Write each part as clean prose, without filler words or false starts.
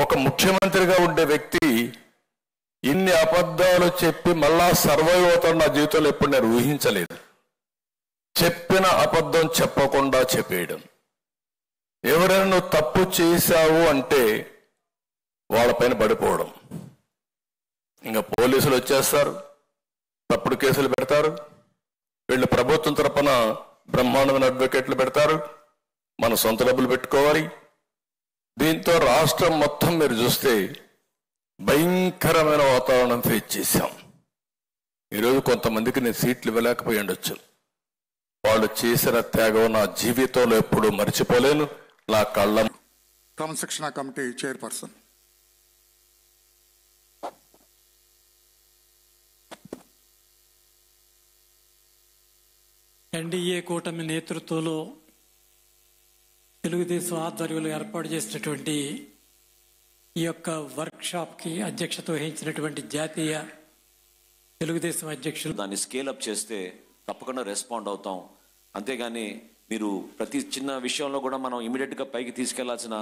ఒక ముఖ్యమంత్రిగా ఉండే వ్యక్తి ఇన్ని అబద్ధాలు చెప్పి మళ్ళా సర్వైవ్ అవుతాడు నా జీవితంలో ఎప్పుడు నేను ఊహించలేదు. చెప్పిన అబద్ధం చెప్పకుండా చెప్పేయడం. ఎవరైనా నువ్వు తప్పు చేశావు అంటే వాళ్ళపైన పడిపోవడం. ఇంకా పోలీసులు వచ్చేస్తారు, తప్పుడు కేసులు పెడతారు, వీళ్ళు ప్రభుత్వం తరపున బ్రహ్మాండమైన అడ్వకేట్లు పెడతారు, మన సొంత డబ్బులు పెట్టుకోవాలి. దీంతో రాష్ట్రం మొత్తం మీరు చూస్తే భయంకరమైన వాతావరణం ఫేస్ చేశాం. ఈరోజు కొంతమందికి నేను సీట్లు ఇవ్వలేకపోయి ఉండొచ్చు. వాళ్ళు చేసిన త్యాగం నా జీవితంలో ఎప్పుడూ మర్చిపోలేను. నా కళ్ళ క్రమశిక్షణ కమిటీ చైర్పర్సన్. ఎన్డీఏ కూటమి నేతృత్వంలో తెలుగుదేశం ఆధ్వర్యంలో ఏర్పాటు చేసినటువంటి ఈ యొక్క వర్క్షాప్కి అధ్యక్షత వహించినటువంటి జాతీయ తెలుగుదేశం అధ్యక్షులు, దాన్ని స్కేలప్ చేస్తే తప్పకుండా రెస్పాండ్ అవుతాం. అంతేగాని మీరు ప్రతి చిన్న విషయంలో కూడా మనం ఇమీడియట్గా పైకి తీసుకెళ్లాల్సిన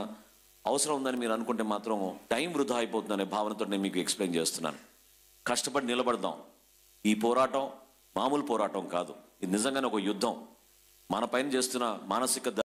అవసరం ఉందని మీరు అనుకుంటే మాత్రం టైం వృధా అయిపోతుందనే భావనతో నేను మీకు ఎక్స్ప్లెయిన్ చేస్తున్నాను. కష్టపడి నిలబడదాం. ఈ పోరాటం మామూలు పోరాటం కాదు, ఇది నిజంగానే ఒక యుద్ధం. మన పైన చేస్తున్న మానసిక